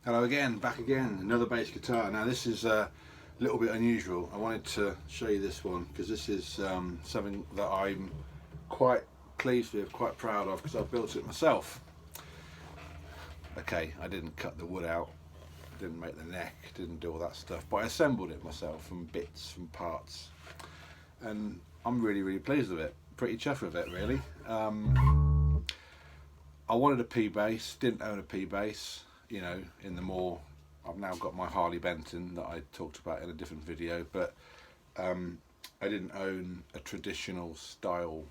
Hello again, back again, another bass guitar. Now this is a little bit unusual. I wanted to show you this one because this is something that I'm quite pleased with, quite proud of, because I built it myself. Okay, I didn't cut the wood out, didn't make the neck, didn't do all that stuff, but I assembled it myself from bits, from parts, and I'm really pleased with it. Pretty chuffed with it, really. I wanted a P bass, didn't own a P bass. You know, I've now got my Harley Benton that I talked about in a different video, but I didn't own a traditional style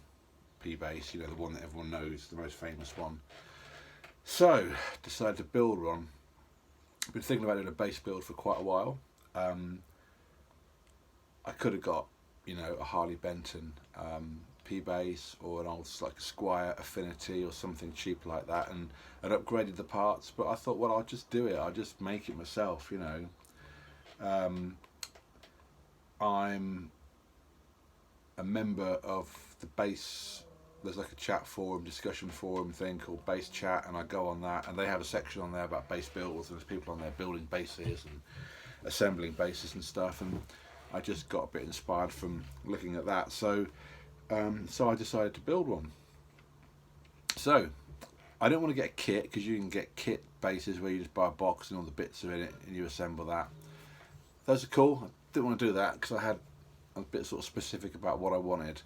P bass, you know, the one that everyone knows, the most famous one. So decided to build one. I've been thinking about doing a bass build for quite a while. I could have got, you know, a Harley Benton P bass or an old like Squire Affinity or something cheap like that, and upgraded the parts, but I thought, well, I'll just do it, I'll just make it myself, you know. I'm a member of the bass, there's like a chat forum, discussion forum thing called Bass Chat, and I go on that, and they have a section on there about bass builds, and there's people on there building basses and assembling basses and stuff, and I just got a bit inspired from looking at that, so I decided to build one. So I didn't want to get a kit, because you can get kit basses where you just buy a box and all the bits are in it and you assemble that. Those are cool. I didn't want to do that because I'm a bit sort of specific about what I wanted.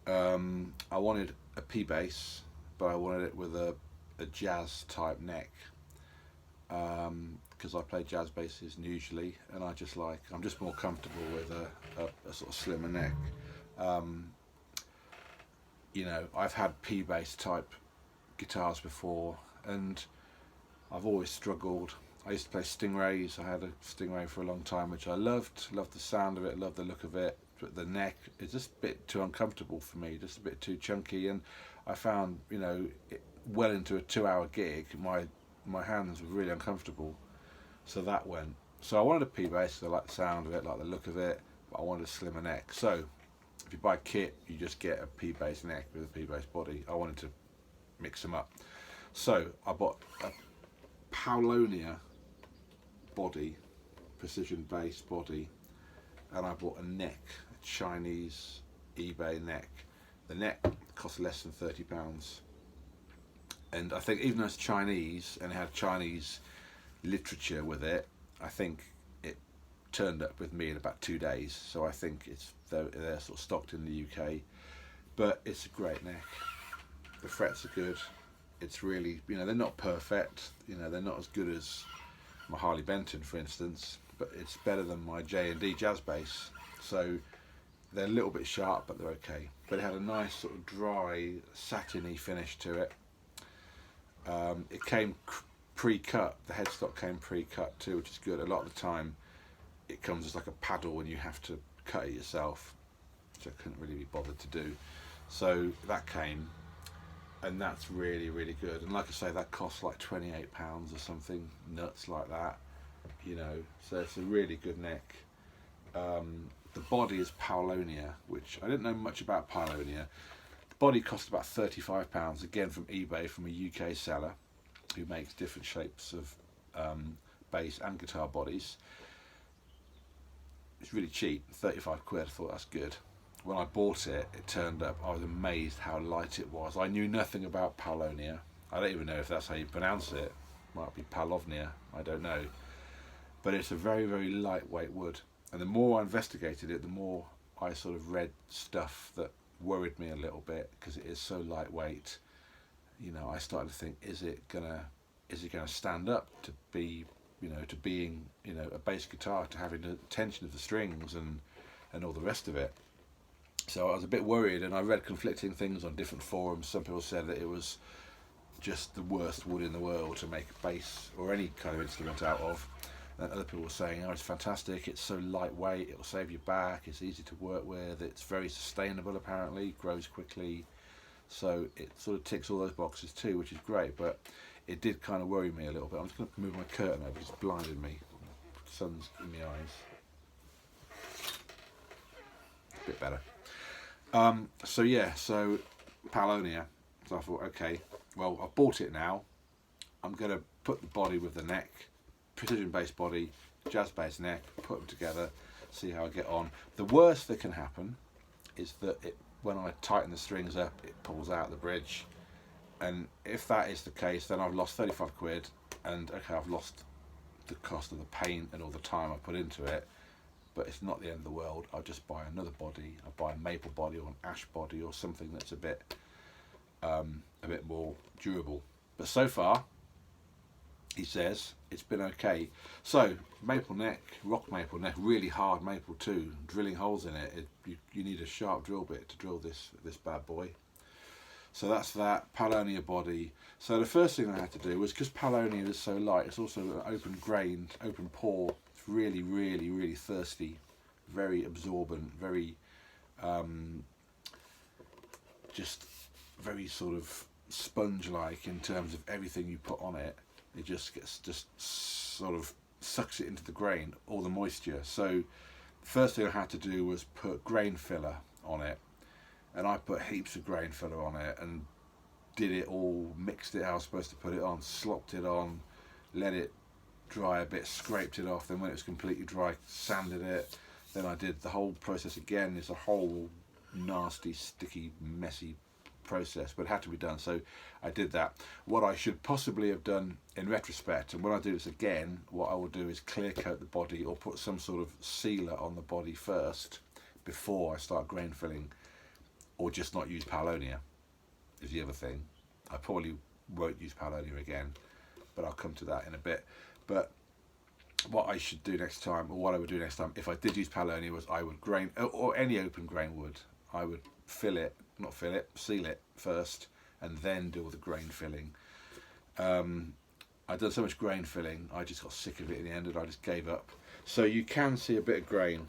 I wanted a P bass, but I wanted it with a jazz type neck, because I play jazz basses usually, and I'm just more comfortable with a sort of slimmer neck. You know, I've had P bass type guitars before, and I've always struggled. I used to play Stingrays. I had a Stingray for a long time, which I loved the sound of it, loved the look of it, but the neck is just a bit too uncomfortable for me, just a bit too chunky, and I found, you know, well into a 2-hour gig, my hands were really uncomfortable, so that went. So I wanted a P bass, I like the sound of it, like the look of it, but I wanted a slimmer neck. So if you buy a kit, you just get a P bass neck with a P bass body. I wanted to mix them up, so I bought a Paulownia body, precision bass body, and I bought a neck, a Chinese eBay neck. The neck cost less than £30, and I think even though it's Chinese and it had Chinese literature with it, I think it turned up with me in about 2 days, so I think they're sort of stocked in the UK, but it's a great neck. The frets are good. It's really, you know, they're not perfect, you know, they're not as good as my Harley Benton, for instance, but it's better than my J&D jazz bass, so they're a little bit sharp, but they're okay. But it had a nice sort of dry, satiny finish to it. It came pre-cut, the headstock came pre-cut too, which is good. A lot of the time it comes as like a paddle and you have to cut it yourself, which I couldn't really be bothered to do. So that came, and that's really good. And like I say, that costs like £28 or something nuts like that, you know, so it's a really good neck. The body is Paulownia, which I didn't know much about Paulownia. The body cost about £35, again from eBay, from a UK seller who makes different shapes of bass and guitar bodies. It's really cheap, 35 quid. I thought that's good. When I bought it, it turned up, I was amazed how light it was. I knew nothing about Paulownia. I don't even know if that's how you pronounce it. Might be Paulownia, I don't know. But it's a very lightweight wood. And the more I investigated it, the more I sort of read stuff that worried me a little bit, because it is so lightweight. You know, I started to think, is it gonna stand up to be, you know, to being, you know, a bass guitar, to having the tension of the strings and all the rest of it. So I was a bit worried, and I read conflicting things on different forums. Some people said that it was just the worst wood in the world to make a bass or any kind of instrument out of. And other people were saying, oh, it's fantastic, it's so lightweight, it'll save your back, it's easy to work with, it's very sustainable apparently, grows quickly. So it sort of ticks all those boxes too, which is great, but it did kind of worry me a little bit. I'm just going to move my curtain over, it's blinded me. The sun's in my eyes. A bit better. So yeah, so Paulownia. So I thought, okay, well, I've bought it now. I'm going to put the body with the neck precision base body, jazz base neck, put them together, see how I get on. The worst that can happen is that when I tighten the strings up, it pulls out the bridge. And if that is the case, then I've lost 35 quid, and okay, I've lost the cost of the paint and all the time I put into it, but it's not the end of the world. I'll just buy another body. I'll buy a maple body or an ash body or something that's a bit more durable. But so far, he says, it's been okay. So, maple neck, rock maple neck, really hard maple too, drilling holes in it. You need a sharp drill bit to drill this bad boy. So that's that, paulownia body. So the first thing I had to do was, because paulownia is so light, it's also an open grained, open pore. It's really, really, really thirsty, very absorbent, very, just very sort of sponge-like in terms of everything you put on it. It just sort of sucks it into the grain, all the moisture. So first thing I had to do was put grain filler on it. And I put heaps of grain filler on it and did it all, mixed it how I was supposed to put it on, slopped it on, let it dry a bit, scraped it off, then when it was completely dry, sanded it. Then I did the whole process again. It's a whole nasty, sticky, messy process, but it had to be done, so I did that. What I should possibly have done in retrospect, and when I do this again, what I will do is clear coat the body or put some sort of sealer on the body first before I start grain filling. Or just not use paulownia is the other thing. I probably won't use paulownia again, but I'll come to that in a bit. But what I should do next time, or what I would do next time if I did use paulownia, was I would grain, or any open grain wood, I would seal it first, and then do all the grain filling. I'd done so much grain filling, I just got sick of it in the end and I just gave up. So you can see a bit of grain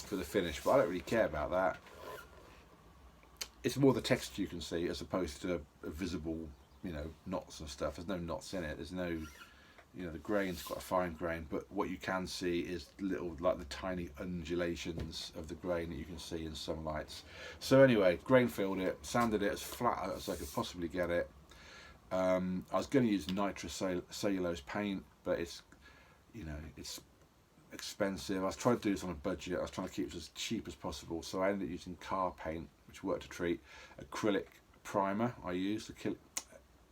for the finish, but I don't really care about that. It's more the texture you can see as opposed to a visible, knots and stuff. There's no knots in it. There's no, the grain's quite a fine grain, but what you can see is little, like the tiny undulations of the grain that you can see in some lights. So anyway, grain filled it, sanded it as flat as I could possibly get it. I was going to use nitrocellulose paint, but it's expensive. I was trying to do this on a budget. I was trying to keep it as cheap as possible, so I ended up using car paint, which worked a treat. Acrylic primer I used,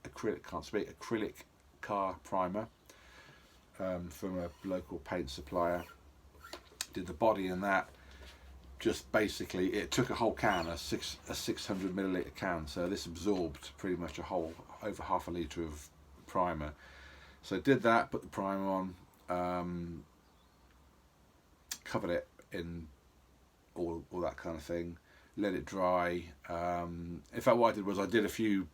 acrylic car primer from a local paint supplier. Did the body in that. Just basically, it took a whole can, a 600 milliliter can, so this absorbed pretty much over half a litre of primer. So did that, put the primer on, covered it in all that kind of thing, let it dry. In fact, what I did was I did a few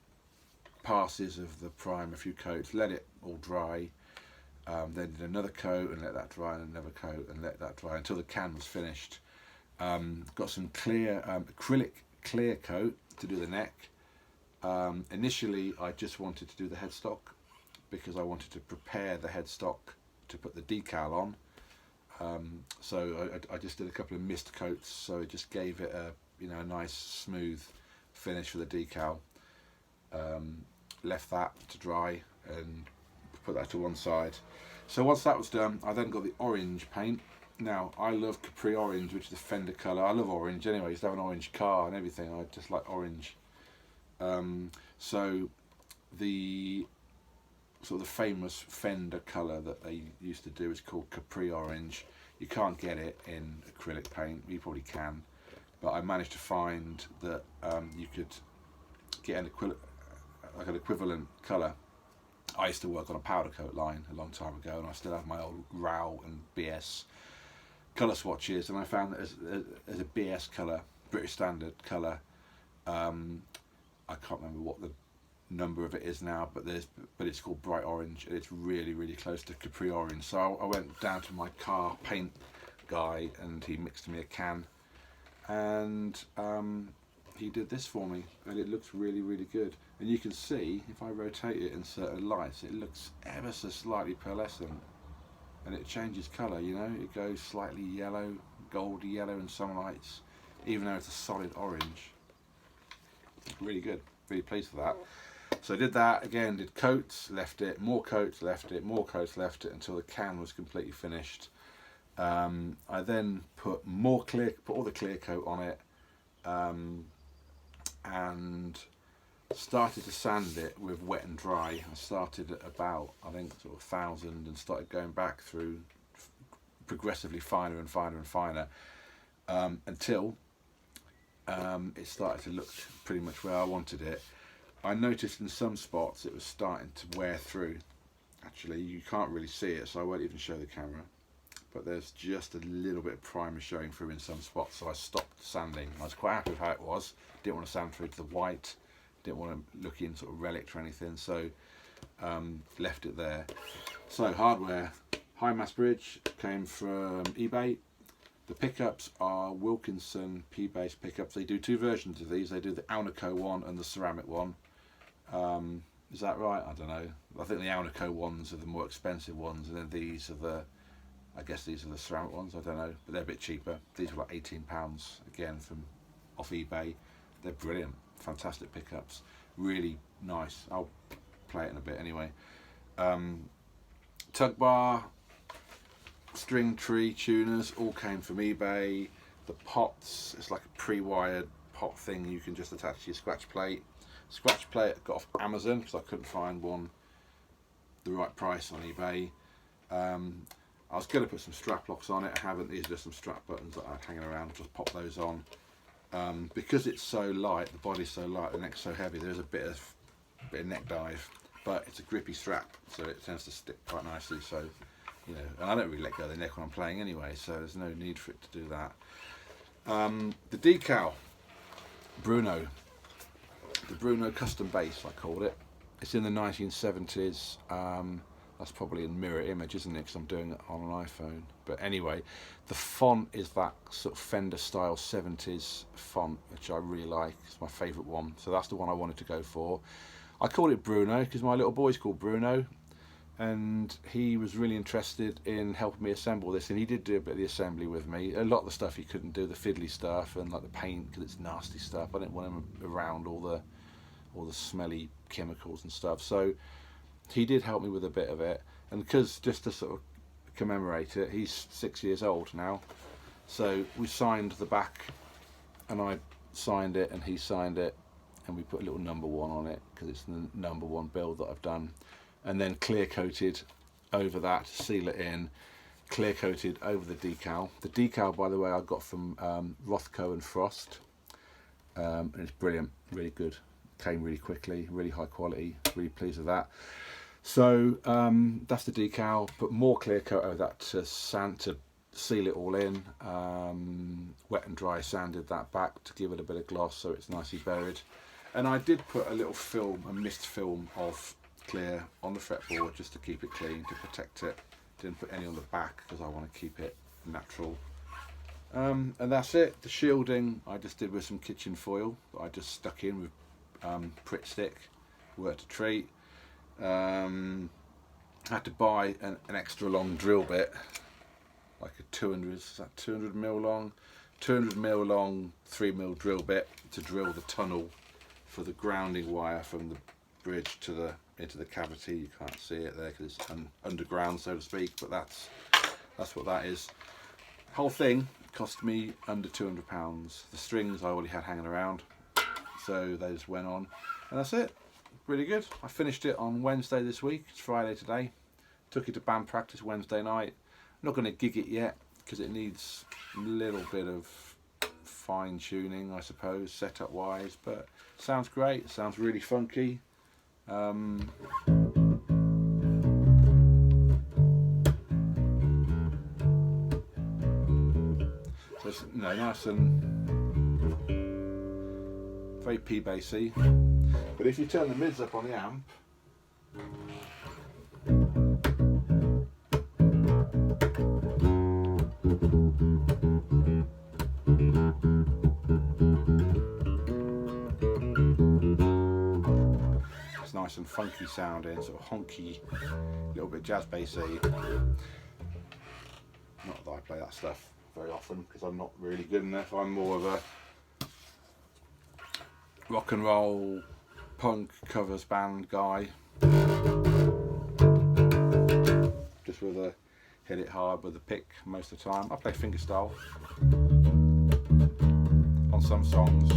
passes of the primer, a few coats, let it all dry, then did another coat and let that dry, and another coat and let that dry until the can was finished. Got some clear acrylic clear coat to do the neck. Initially I just wanted to do the headstock because I wanted to prepare the headstock to put the decal on. So I just did a couple of mist coats, so it just gave it a nice smooth finish for the decal. Left that to dry and put that to one side. So once that was done, I then got the orange paint. Now I love Capri Orange, which is the Fender colour. I love orange anyway. I used to have an orange car and everything. I just like orange. So the sort of the famous Fender colour that they used to do is called Capri Orange. You can't get it in acrylic paint. You probably can, but I managed to find that you could get an equivalent colour. I used to work on a powder coat line a long time ago, and I still have my old RAL and BS colour swatches, and I found that as a BS colour, British Standard colour, I can't remember what the number of it is now, but it's called bright orange, and it's really, really close to Capri Orange. So I went down to my car paint guy, and he mixed me a can, and he did this for me, and it looks really, really good. And you can see, if I rotate it in certain lights, it looks ever so slightly pearlescent, and it changes colour, it goes slightly yellow, goldy yellow in some lights, even though it's a solid orange. Really good, really pleased with that. So I did that again, did coats, left it, more coats, left it, more coats, left it, until the can was completely finished. I then put all the clear coat on it, and started to sand it with wet and dry. I started at about, I think, sort of 1,000 and started going back through progressively finer and finer and finer, until it started to look pretty much where I wanted it. I noticed in some spots it was starting to wear through. Actually, you can't really see it, so I won't even show the camera, but there's just a little bit of primer showing through in some spots, so I stopped sanding. I was quite happy with how it was. Didn't want to sand through to the white, didn't want to look in sort of relic or anything, so left it there. So hardware, high mass bridge, came from eBay. The pickups are Wilkinson P-base pickups. They do two versions of these. They do the Alnico one and the ceramic one. Is that right? I don't know. I think the Alnico ones are the more expensive ones, and then these are the, I guess these are the ceramic ones. I don't know, but they're a bit cheaper. These were like £18 again from off eBay. They're brilliant, fantastic pickups, really nice. I'll play it in a bit anyway. Tug bar, string tree tuners, all came from eBay. The pots, it's like a pre-wired pot thing you can just attach to your scratch plate. Scratch plate I got off Amazon because I couldn't find one the right price on eBay. I was going to put some strap locks on it. I haven't. These are just some strap buttons that I had hanging around. Just pop those on. Because it's so light, the body's so light, the neck's so heavy, there's a bit of neck dive, but it's a grippy strap, so it tends to stick quite nicely. So, you know, and I don't really let go of the neck when I'm playing anyway, so there's no need for it to do that. The decal, Bruno, the Bruno custom base, I called it. It's in the 1970s. That's probably in mirror image, isn't it? Because I'm doing it on an iPhone. But anyway, the font is that sort of Fender style 70s font, which I really like. It's my favourite one. So that's the one I wanted to go for. I called it Bruno because my little boy's called Bruno, and he was really interested in helping me assemble this, and he did do a bit of the assembly with me. A lot of the stuff he couldn't do, the fiddly stuff and like the paint, because it's nasty stuff. I didn't want him around all the smelly chemicals and stuff. So he did help me with a bit of it, and because just to sort of commemorate it, he's 6 years old now, so we signed the back, and I signed it and he signed it, and we put a little number 1 on it because it's the number 1 build that I've done, and then clear coated over that to seal it in, clear coated over the decal. The decal, by the way, I got from Rothko and Frost, and it's brilliant, really good, came really quickly, really high quality, really pleased with that. So that's the decal. Put more clear coat over that to seal it all in. Wet and dry sanded that back to give it a bit of gloss so it's nicely buried. And I did put a little film, a mist film of clear on the fretboard just to keep it clean, to protect it. Didn't put any on the back because I want to keep it natural. And that's it. The shielding I just did with some kitchen foil that I just stuck in with Pritt stick. Worked a treat. Had to buy an extra long drill bit, like a 200 mil long, 200 mil long 3 mil drill bit to drill the tunnel for the grounding wire from the bridge to into the cavity. You can't see it there because it's underground, so to speak, but that's what that is. Whole thing cost me under £200. The strings I already had hanging around, so they just went on, and that's it. Really good. I finished it on Wednesday this week. It's Friday today. Took it to band practice Wednesday night. I'm not going to gig it yet because it needs a little bit of fine tuning, I suppose, setup wise, but sounds great. It sounds really funky. So it's, you know, nice and very P-bassy. But if you turn the mids up on the amp, it's nice and funky sounding, sort of honky, a little bit jazz bassy. Not that I play that stuff very often because I'm not really good enough. I'm more of a rock and roll, punk covers band guy, just with a hit it hard with a pick most of the time. I play fingerstyle on some songs.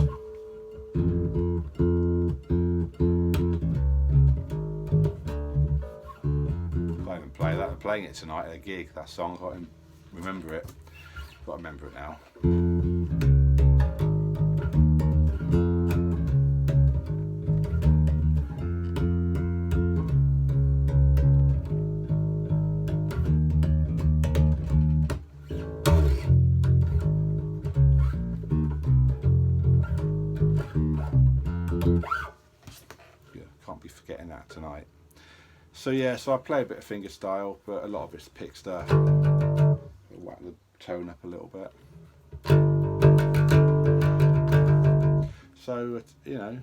Can't even play that. I'm playing it tonight at a gig, that song. I can't remember it. Got to remember it now. Yeah, can't be forgetting that tonight. So yeah, so I play a bit of fingerstyle, but a lot of it's pick stuff. Whack the tone up a little bit. So you know,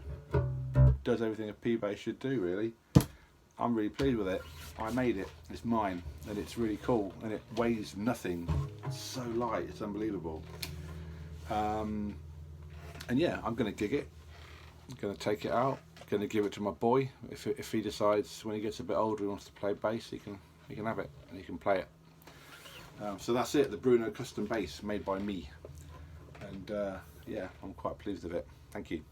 does everything a P bass should do really. I'm really pleased with it. I made it. It's mine, and it's really cool. And it weighs nothing. It's so light. It's unbelievable. And yeah, I'm gonna gig it. I'm gonna take it out. Going to give it to my boy. If he decides when he gets a bit older he wants to play bass, he can have it and he can play it. So that's it, the Bruno custom bass made by me, and yeah, I'm quite pleased with it. Thank you.